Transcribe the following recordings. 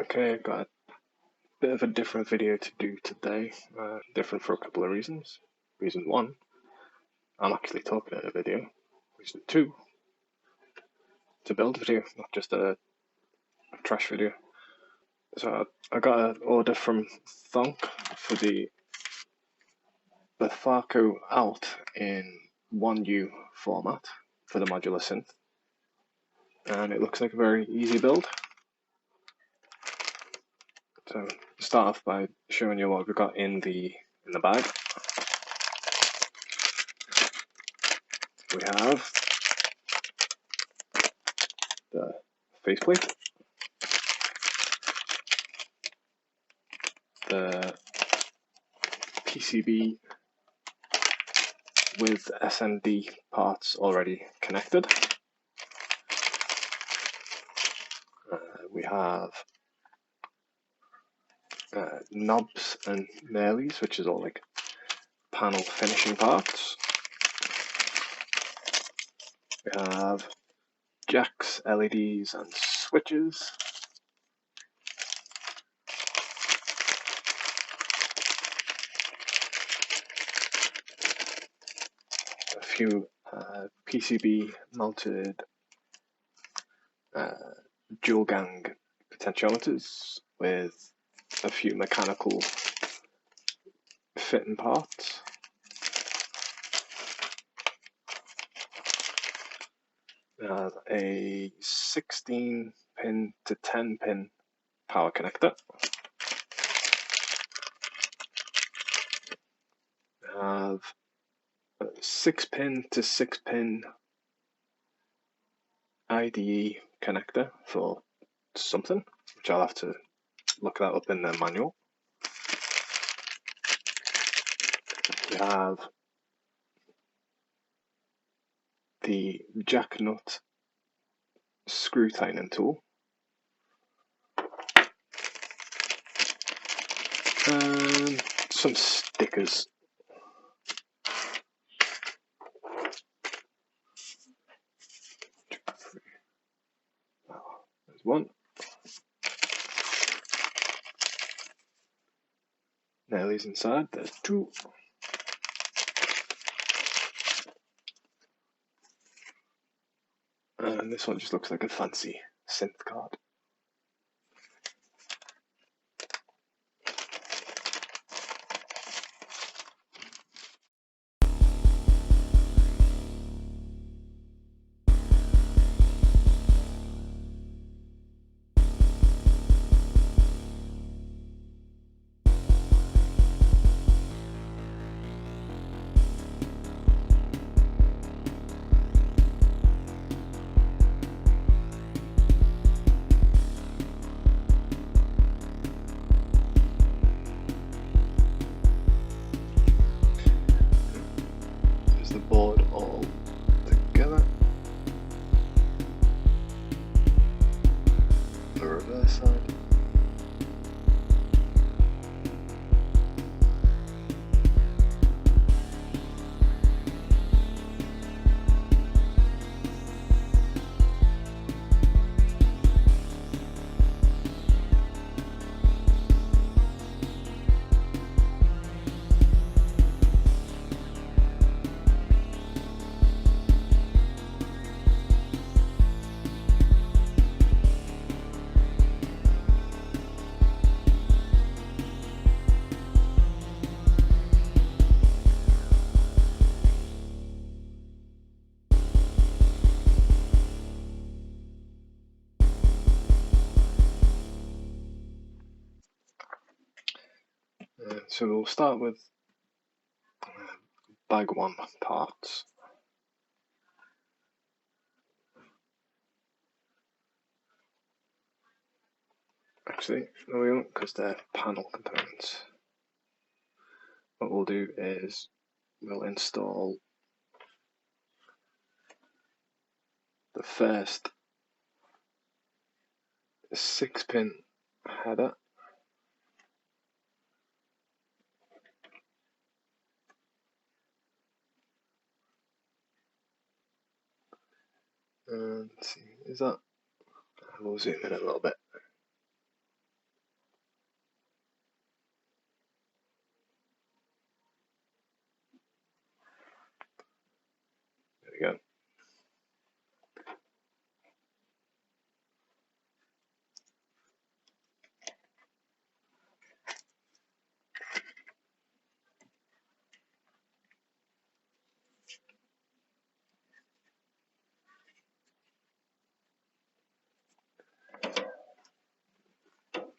Okay, I've got a bit of a different video to do today. Different for a couple of reasons. Reason one, I'm actually talking in a video. Reason two, to build a video, not just a trash video. So I got an order from Thonk for the Befaco Alt in 1U format for the modular synth. And it looks like a very easy build. So start off by showing you what we've got in the bag. We have the faceplate, the PCB with SMD parts already connected. We have knobs and nailies, which is all like panel finishing parts. We have jacks, LEDs and switches. A few PCB mounted dual gang potentiometers with a few mechanical fitting parts. We have a 16 pin to 10 pin power connector. We have a 6 pin to 6 pin IDE connector for something, which I'll have to look that up in the manual. We have the jack nut screw tightening tool, and some stickers. There's one. Nailies inside, there's two. And this one just looks like a fancy synth card. The board all together. The reverse side. So we'll start with bag one parts. Actually, no we won't, because they're panel components. What we'll do is we'll install the first 6-pin header. And let's see, is that? We'll zoom in a little bit.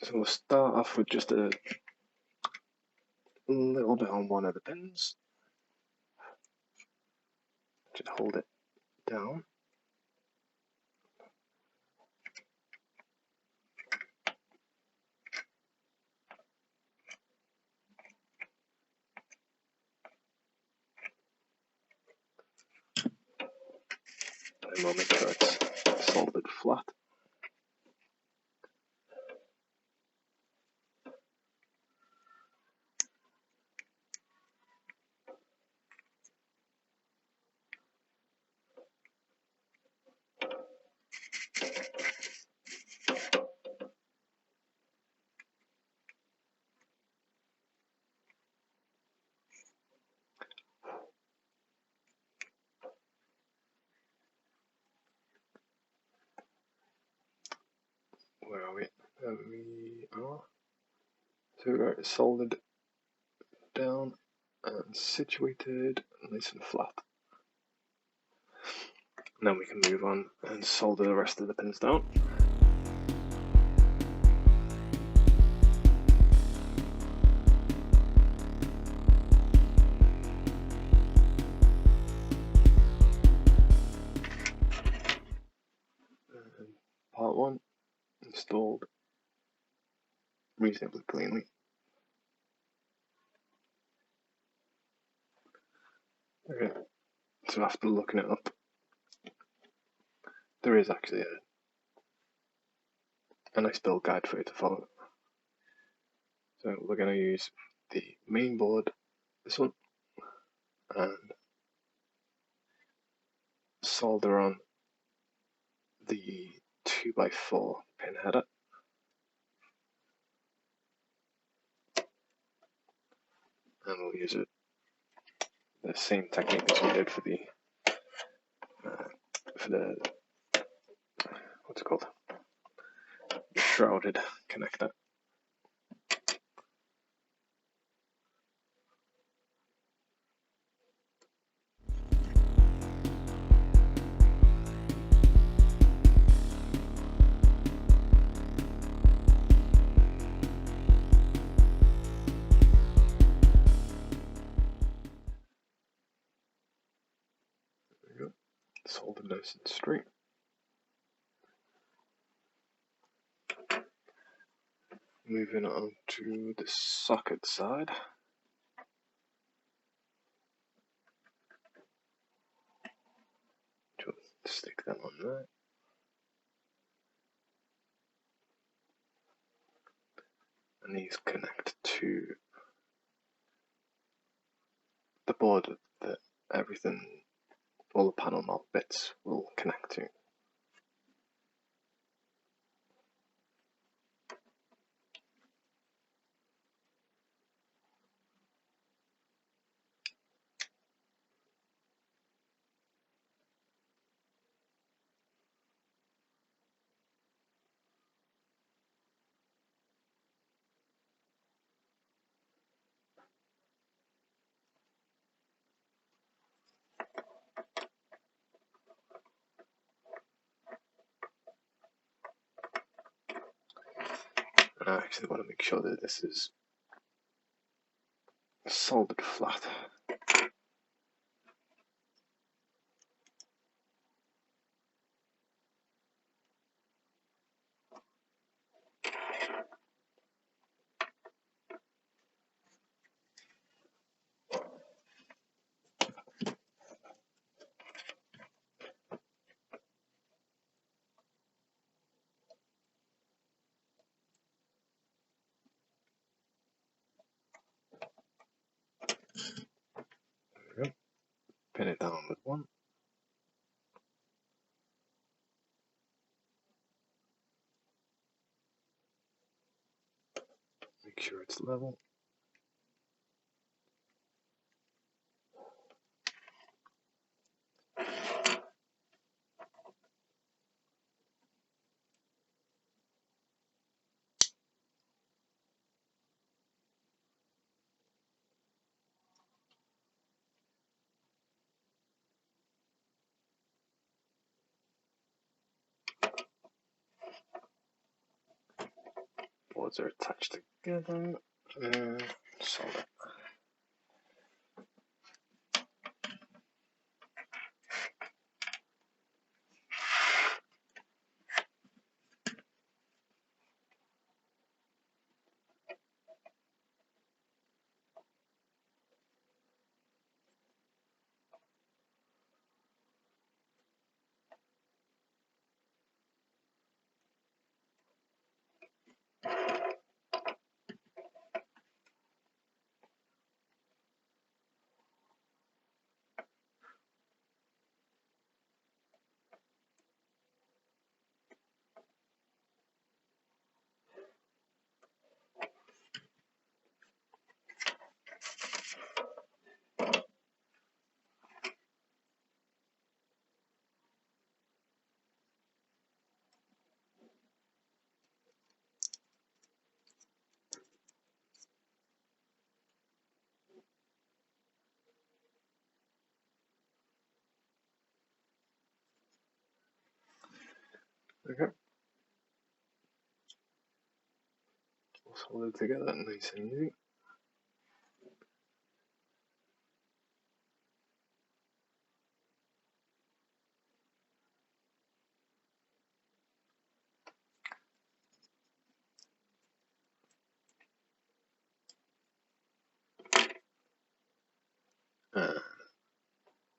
So we'll start off with just a little bit on one of the pins. Just hold it down. And we'll make sure it's soldered flat. Where are we? There we are. So we've got it soldered down and situated nice and flat. And then we can move on and solder the rest of the pins down. And part 1 installed reasonably cleanly. Okay, so after looking it up, there is actually a nice build guide for you to follow. So we're going to use the main board, this one, and solder on the 2x4 pin header. And we'll use the same technique as we did for the what's it called? The shrouded connector. There we go. Soldered nice and straight. Moving on to the socket side. Just stick them on there. And these connect to the board that everything, all the panel mount bits will connect to. And I actually want to make sure that this is soldered flat. There we go. Pin it down with one. Make sure it's level. boards are attached together and solder. Okay. All soldered together, nice and easy.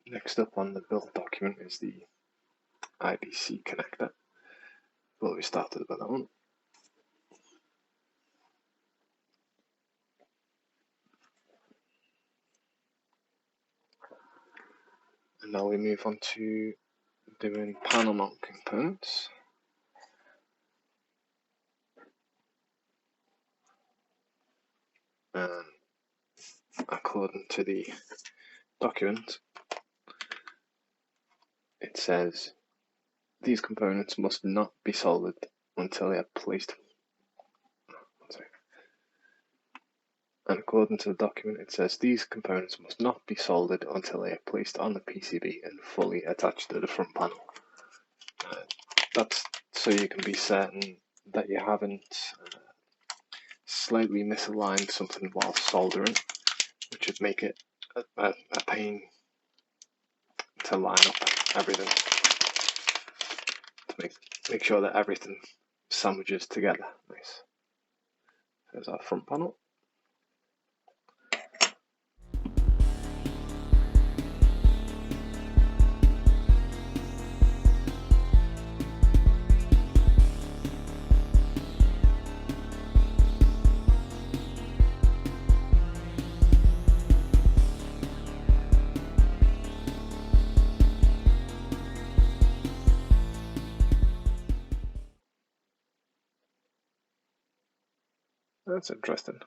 Next up on the build document is the IBC connector. Well, we started with that one. And now we move on to doing panel mount components. And according to the document, it says these components must not be soldered until they are placed. And according to the document, it says these components must not be soldered until they are placed on the PCB and fully attached to the front panel. That's so you can be certain that you haven't slightly misaligned something while soldering, which would make it a pain to line up everything, to make sure that everything sandwiches together. Nice. There's our front panel. That's interesting.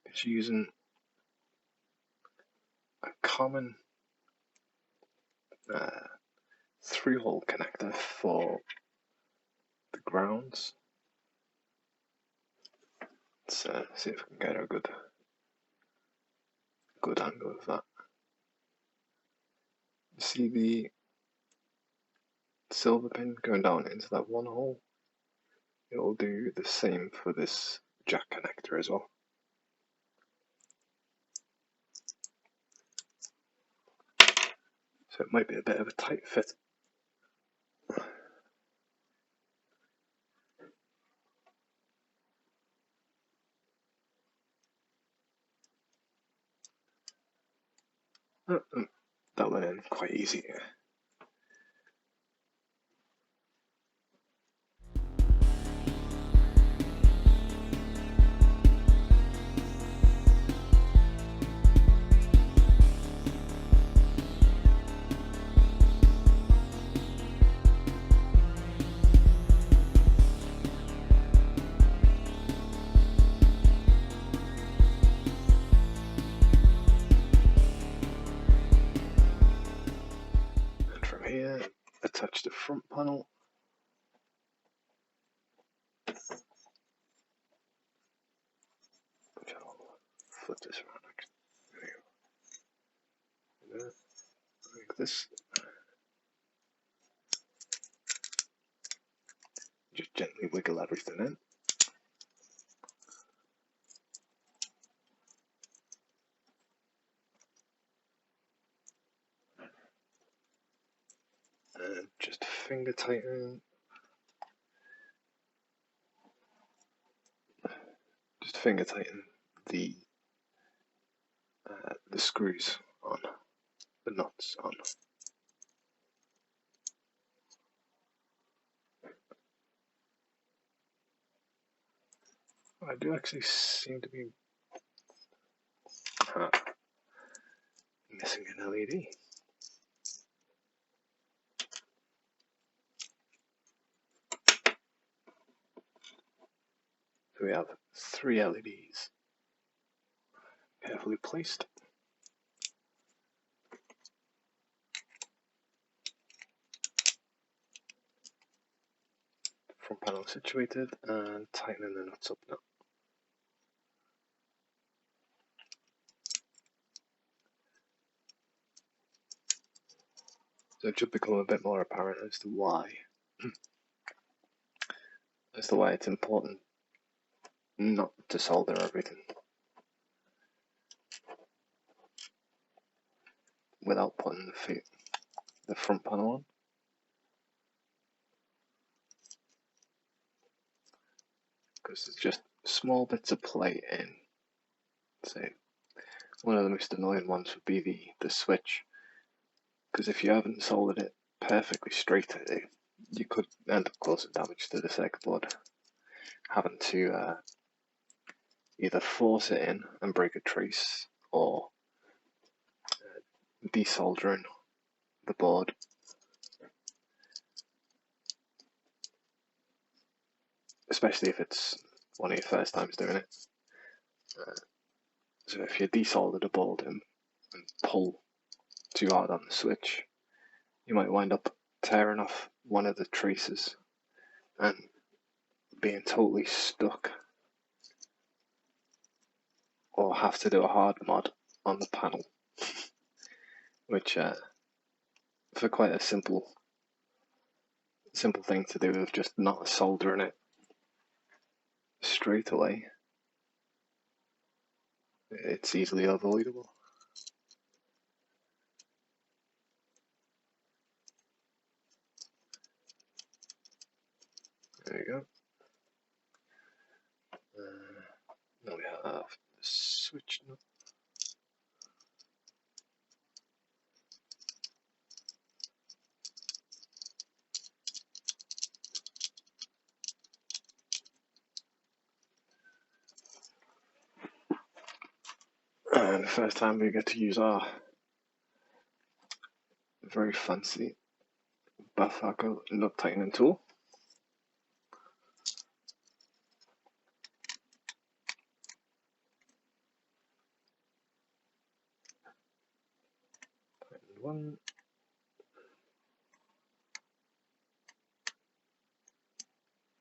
It's using a common 3-hole connector for the grounds. Let's see if we can get a good angle of that. See the silver pin going down into that one hole? It will do the same for this jack connector as well. So it might be a bit of a tight fit. That went in quite easy. Here, attach the front panel. Which I'll flip this around actually. There we go. Like this. just gently wiggle everything in. And just finger tighten. Just finger tighten the screws on, the nuts on. I do actually seem to be missing an LED. So we have 3 LEDs carefully placed. Front panel situated and tightening the nuts up now. So it should become a bit more apparent as to why it's important not to solder everything without putting the front panel on. Because it's just small bits of plate in. Say, one of the most annoying ones would be the switch. Because if you haven't soldered it perfectly straight, you could end up causing damage to the circuit board. Having to either force it in and break a trace, or desoldering the board. Especially if it's one of your first times doing it. So if you desolder the board and pull too hard on the switch, you might wind up tearing off one of the traces and being totally stuck, or have to do a hard mod on the panel, which for quite a simple thing to do of just not soldering it straight away, it's easily avoidable. There you go. Now we have the switch nut. And the first time we get to use our very fancy Befaco nut tightening tool. Tighten 1.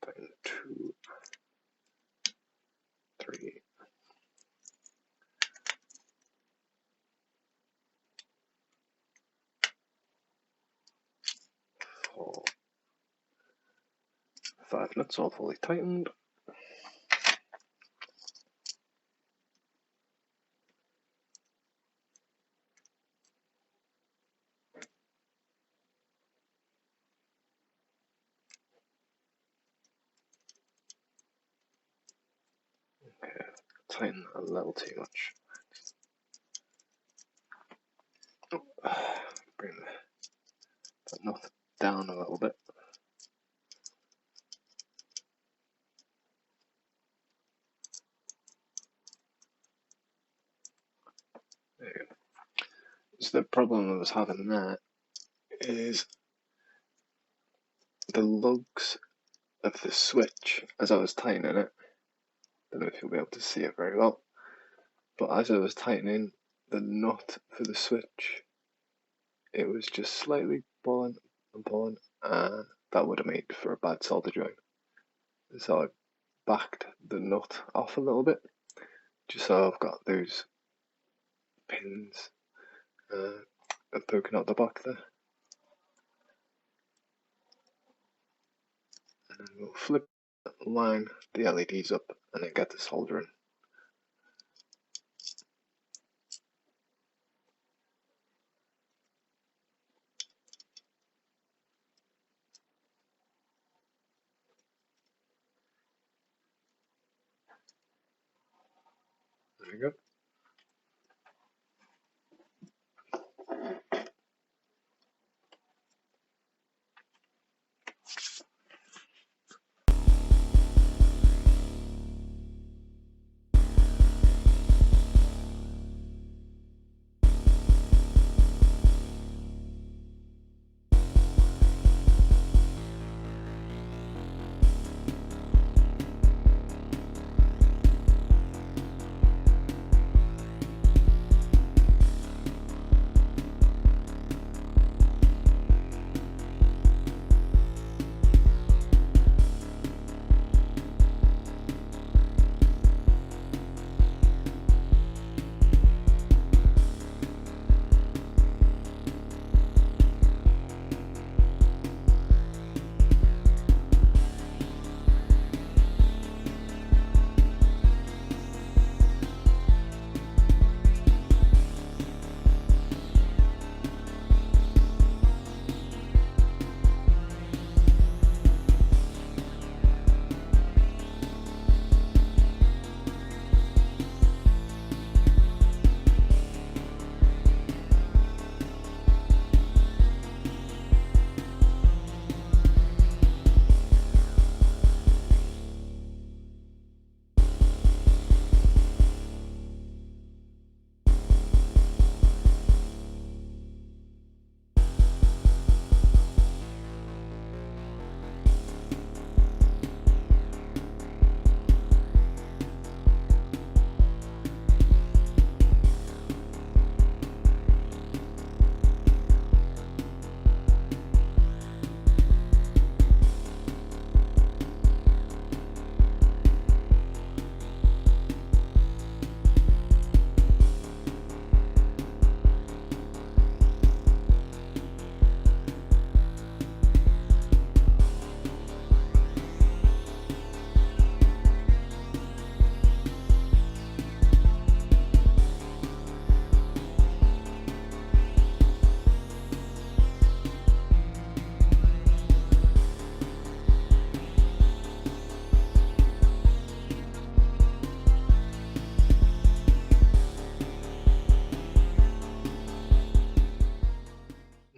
Tighten 2. 3. 4. 5 nuts all fully tightened. Okay, tighten a little too much. Bring the nut down a little bit. There you go. So the problem I was having there is the lugs of the switch as I was tightening it. Don't know if you'll be able to see it very well, but as I was tightening the nut for the switch, it was just slightly pulling and pulling, and that would have made for a bad solder joint. So I backed the nut off a little bit, just so I've got those pins poking out the back there. And then we'll flip, line the LEDs up, and then get the soldering. There we go.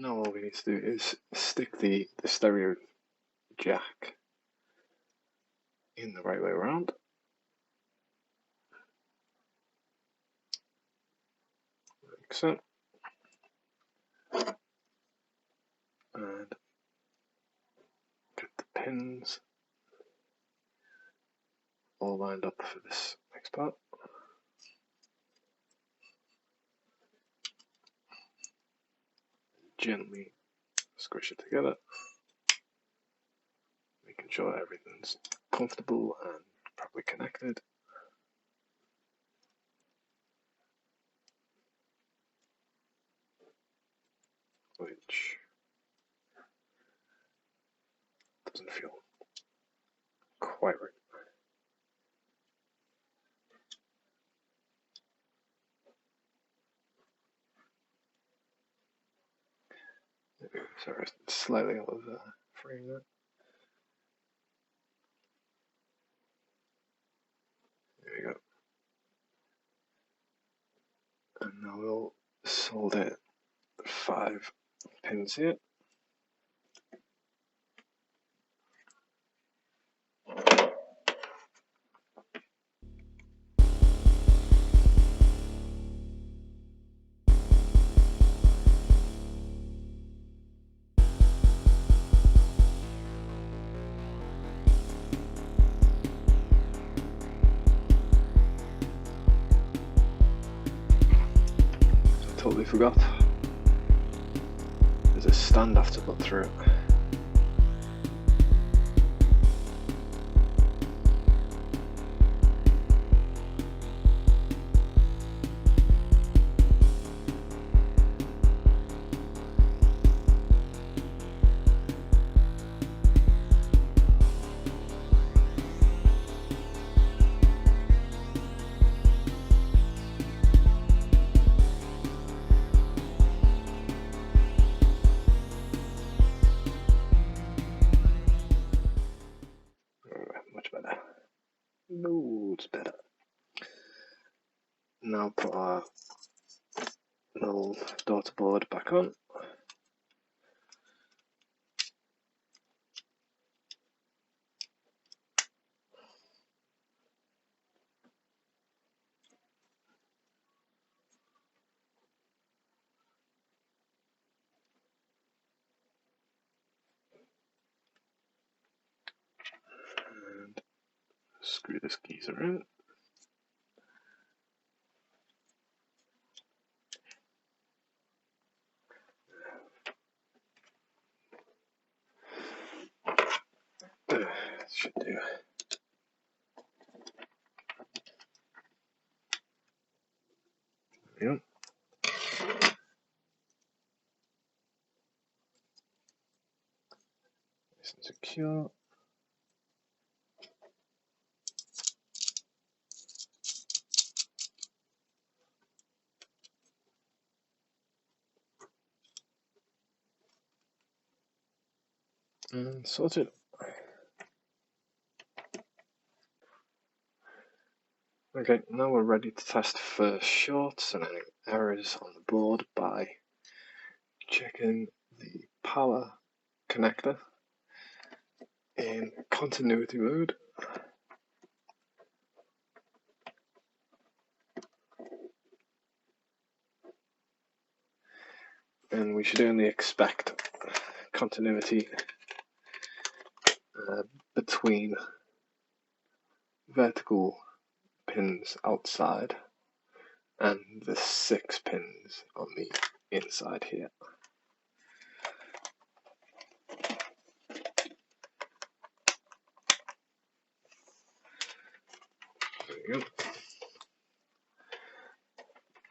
All we need to do is stick the stereo jack in the right way around. Like so. And get the pins all lined up for this next part. Gently squish it together, making sure everything's comfortable and properly connected. Which doesn't feel quite right. Sorry, slightly out of frame there. There we go. And now we'll solder 5 pins here. Totally forgot. There's a stand I have to put through. now put our little daughter board back on. And screw this geezer in. Should do. There we go. Nice and secure. And sorted. Okay, now we're ready to test for shorts and any errors on the board by checking the power connector in continuity mode. And we should only expect continuity between vertical pins outside and the 6 pins on the inside here. There we go.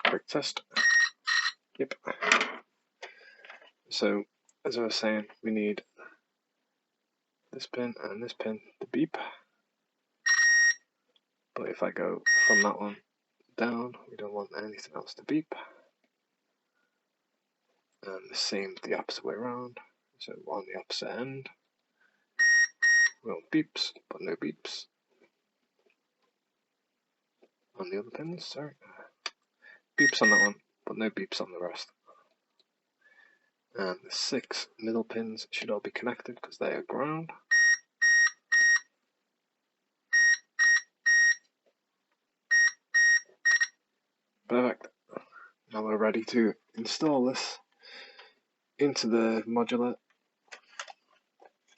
Quick test. Yep. So, as I was saying, we need this pin and this pin to beep. But if I go from that one down, we don't want anything else to beep. And the same the opposite way around. So on the opposite end, we want beeps, but no beeps. On the other pins, sorry. Beeps on that one, but no beeps on the rest. And the 6 middle pins should all be connected because they are ground. Perfect. Now we're ready to install this into the modular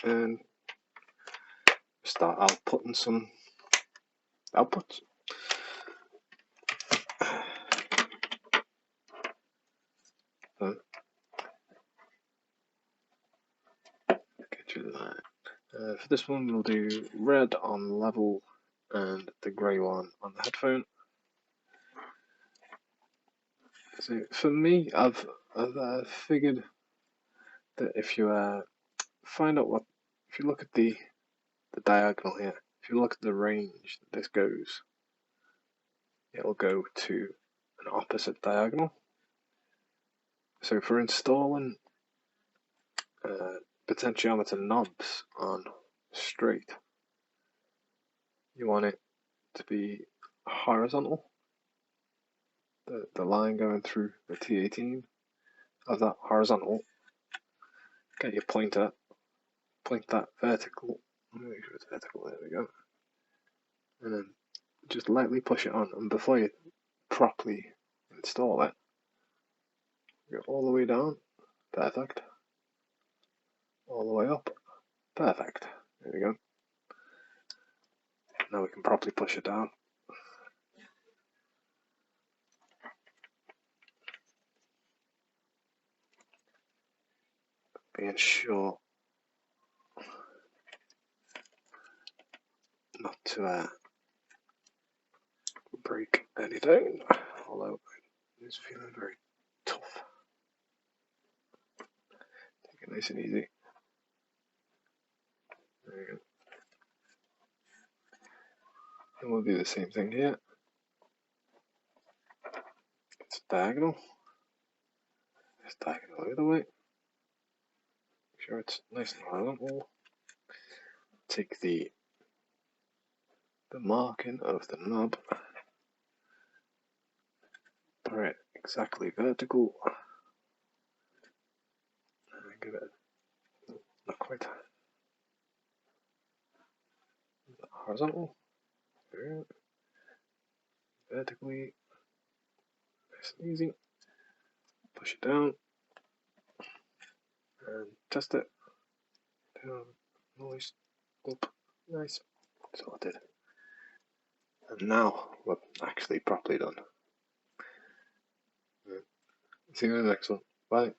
and start outputting some outputs. So, get rid of that. For this one, we'll do red on level and the grey one on the headphone. So for me, I've figured that if you find out if you look at the diagonal here, if you look at the range that this goes, it'll go to an opposite diagonal. So for installing potentiometer knobs on straight, you want it to be horizontal. The line going through the T18 of that horizontal. Get your pointer, point that vertical. Make sure it's vertical. There we go. And then just lightly push it on, and before you properly install it, go all the way down. Perfect. All the way up. Perfect. There we go. Now we can properly push it down. Being sure not to break anything, although it's feeling very tough. Take it nice and easy. There you go. And we'll do the same thing here. It's diagonal. It's diagonal the other way. Make sure it's nice and horizontal. Take the marking of the knob Alright, exactly vertical. Give it not quite horizontal. Vertically. Nice and easy. Push it down. And test it. Down. Noise. Up. Nice. Sorted. And now we're actually properly done. See you in the next one. Bye.